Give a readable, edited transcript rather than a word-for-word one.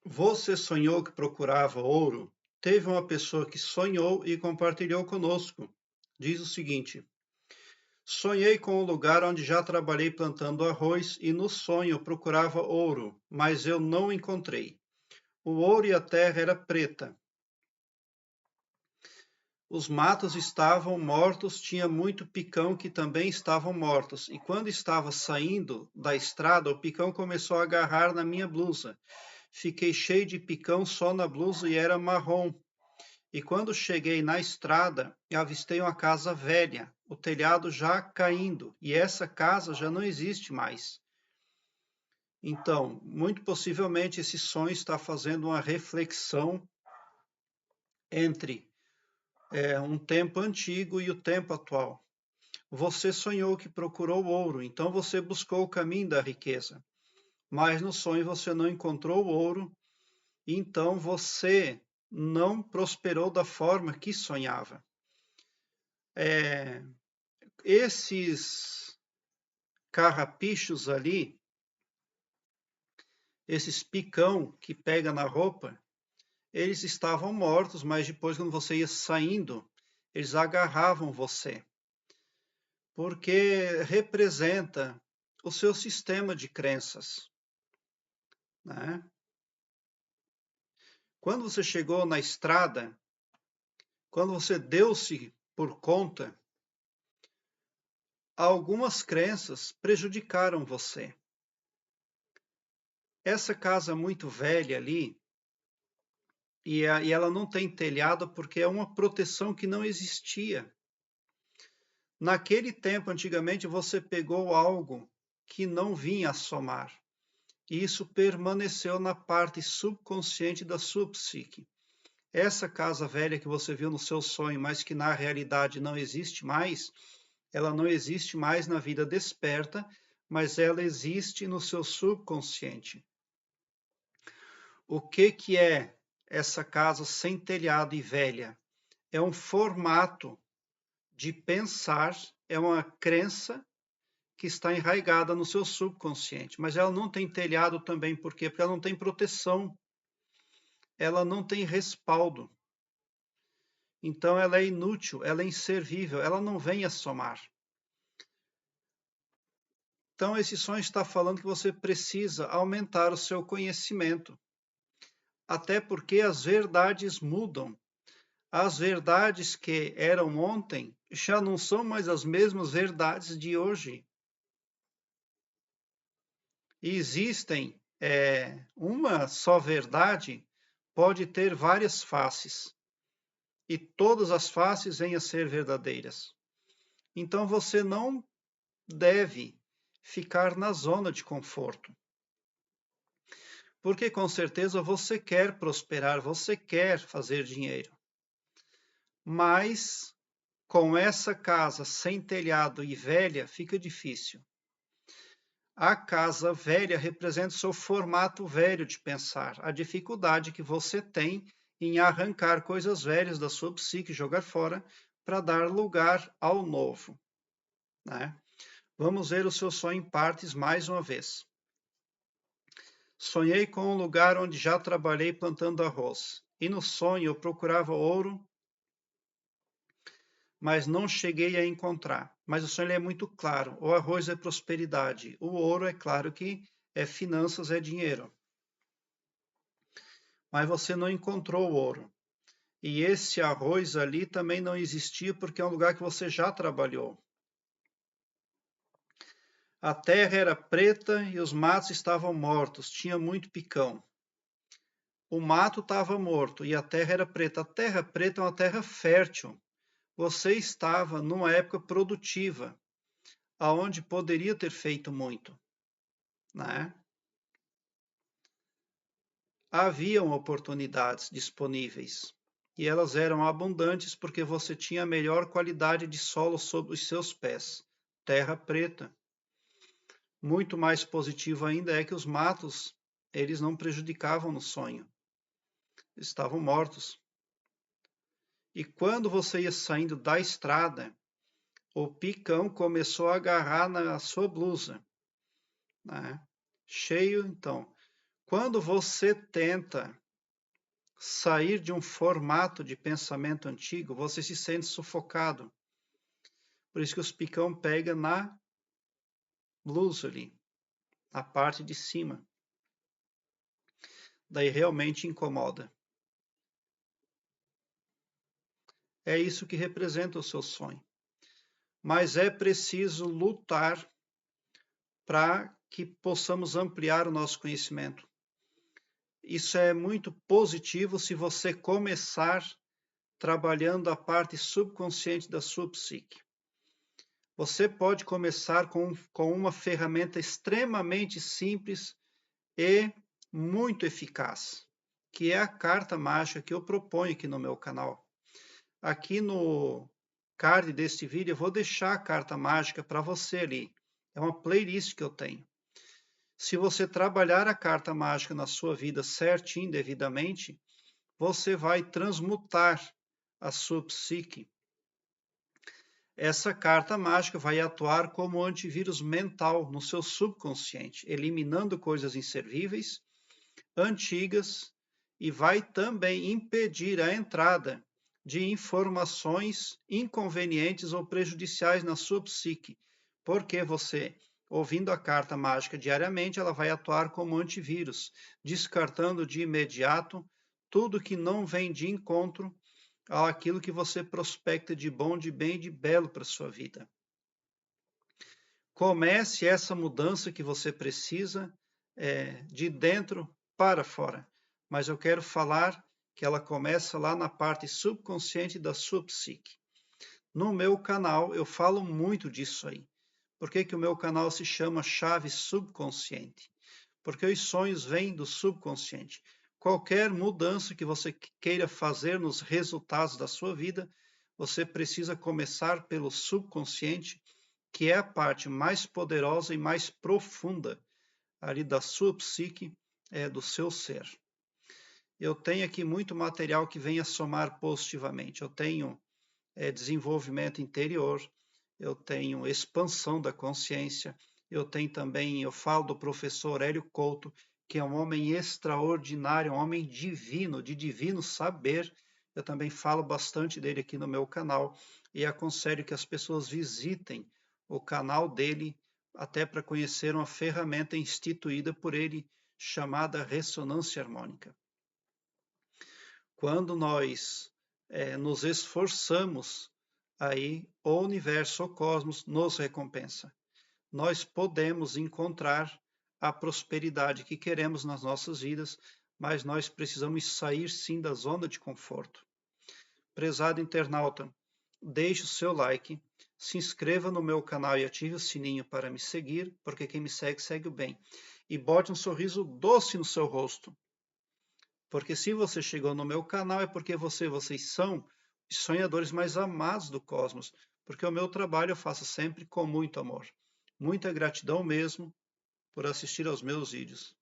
Você sonhou que procurava ouro? Teve uma pessoa que sonhou e compartilhou conosco. Diz o seguinte: sonhei com o lugar onde já trabalhei plantando arroz e no sonho eu procurava ouro, mas eu não encontrei. O ouro e a terra era preta. Os matos estavam mortos, tinha muito picão que também estavam mortos. E quando estava saindo da estrada, o picão começou a agarrar na minha blusa. Fiquei cheio de picão só na blusa e era marrom. E quando cheguei na estrada, avistei uma casa velha, o telhado já caindo, e essa casa já não existe mais. Então, muito possivelmente esse sonho está fazendo uma reflexão entre um tempo antigo e o tempo atual. Você sonhou que procurou ouro, então você buscou o caminho da riqueza. Mas no sonho você não encontrou ouro, então você não prosperou da forma que sonhava. Esses carrapichos ali, esses picão que pega na roupa, eles estavam mortos, mas depois, quando você ia saindo, eles agarravam você, porque representa o seu sistema de crenças, né? Quando você chegou na estrada, quando você deu-se por conta, algumas crenças prejudicaram você. Essa casa muito velha ali, e ela não tem telhado porque é uma proteção que não existia. Naquele tempo, antigamente, você pegou algo que não vinha a somar. E isso permaneceu na parte subconsciente da sua psique. Essa casa velha que você viu no seu sonho, mas que na realidade não existe mais, ela não existe mais na vida desperta, mas ela existe no seu subconsciente. O que é essa casa sem telhado e velha? É um formato de pensar, é uma crença que está enraizada no seu subconsciente, mas ela não tem telhado também, por quê? Porque ela não tem proteção, ela não tem respaldo. Então ela é inútil, ela é inservível, ela não vem a somar. Então esse sonho está falando que você precisa aumentar o seu conhecimento, até porque as verdades mudam. As verdades que eram ontem já não são mais as mesmas verdades de hoje. E existem uma só verdade pode ter várias faces e todas as faces vêm a ser verdadeiras. Então você não deve ficar na zona de conforto, porque com certeza você quer prosperar, você quer fazer dinheiro, mas com essa casa sem telhado e velha fica difícil. A casa velha representa o seu formato velho de pensar, a dificuldade que você tem em arrancar coisas velhas da sua psique, jogar fora, para dar lugar ao novo, né? Vamos ver o seu sonho em partes mais uma vez. Sonhei com um lugar onde já trabalhei plantando arroz, e no sonho eu procurava ouro, mas não cheguei a encontrar. Mas o sonho é muito claro: o arroz é prosperidade, o ouro é claro que é finanças, é dinheiro. Mas você não encontrou o ouro. E esse arroz ali também não existia porque é um lugar que você já trabalhou. A terra era preta e os matos estavam mortos, tinha muito picão. O mato estava morto e a terra era preta. A terra preta é uma terra fértil. Você estava numa época produtiva, aonde poderia ter feito muito, né? Haviam oportunidades disponíveis e elas eram abundantes porque você tinha a melhor qualidade de solo sob os seus pés, terra preta. Muito mais positivo ainda é que os matos, eles não prejudicavam no sonho, estavam mortos. E quando você ia saindo da estrada, o picão começou a agarrar na sua blusa, né? Cheio, então. Quando você tenta sair de um formato de pensamento antigo, você se sente sufocado. Por isso que os picão pega na blusa ali, na parte de cima. Daí realmente incomoda. É isso que representa o seu sonho. Mas é preciso lutar para que possamos ampliar o nosso conhecimento. Isso é muito positivo se você começar trabalhando a parte subconsciente da sua psique. Você pode começar com uma ferramenta extremamente simples e muito eficaz, que é a carta mágica que eu proponho aqui no meu canal. Aqui no card deste vídeo eu vou deixar a carta mágica para você ali. É uma playlist que eu tenho. Se você trabalhar a carta mágica na sua vida certinho, devidamente, você vai transmutar a sua psique. Essa carta mágica vai atuar como antivírus mental no seu subconsciente, eliminando coisas inservíveis, antigas, e vai também impedir a entrada de informações inconvenientes ou prejudiciais na sua psique, porque você, ouvindo a carta mágica diariamente, ela vai atuar como antivírus, descartando de imediato tudo que não vem de encontro àquilo que você prospecta de bom, de bem e de belo para a sua vida. Comece essa mudança que você precisa de dentro para fora. Mas eu quero falar que ela começa lá na parte subconsciente da sua psique. No meu canal eu falo muito disso aí. Por que o meu canal se chama Chave Subconsciente? Porque os sonhos vêm do subconsciente. Qualquer mudança que você queira fazer nos resultados da sua vida, você precisa começar pelo subconsciente, que é a parte mais poderosa e mais profunda ali da sua psique, do seu ser. Eu tenho aqui muito material que vem a somar positivamente. Eu tenho desenvolvimento interior, eu tenho expansão da consciência, eu tenho também, eu falo do professor Hélio Couto, que é um homem extraordinário, um homem divino, de divino saber. Eu também falo bastante dele aqui no meu canal e aconselho que as pessoas visitem o canal dele até para conhecer uma ferramenta instituída por ele chamada ressonância harmônica. Quando nós nos esforçamos, aí o universo, o cosmos, nos recompensa. Nós podemos encontrar a prosperidade que queremos nas nossas vidas, mas nós precisamos sair sim da zona de conforto. Prezado internauta, deixe o seu like, se inscreva no meu canal e ative o sininho para me seguir, porque quem me segue, segue o bem. E bote um sorriso doce no seu rosto. Porque se você chegou no meu canal é porque vocês são os sonhadores mais amados do cosmos, porque o meu trabalho eu faço sempre com muito amor. Muita gratidão mesmo por assistir aos meus vídeos.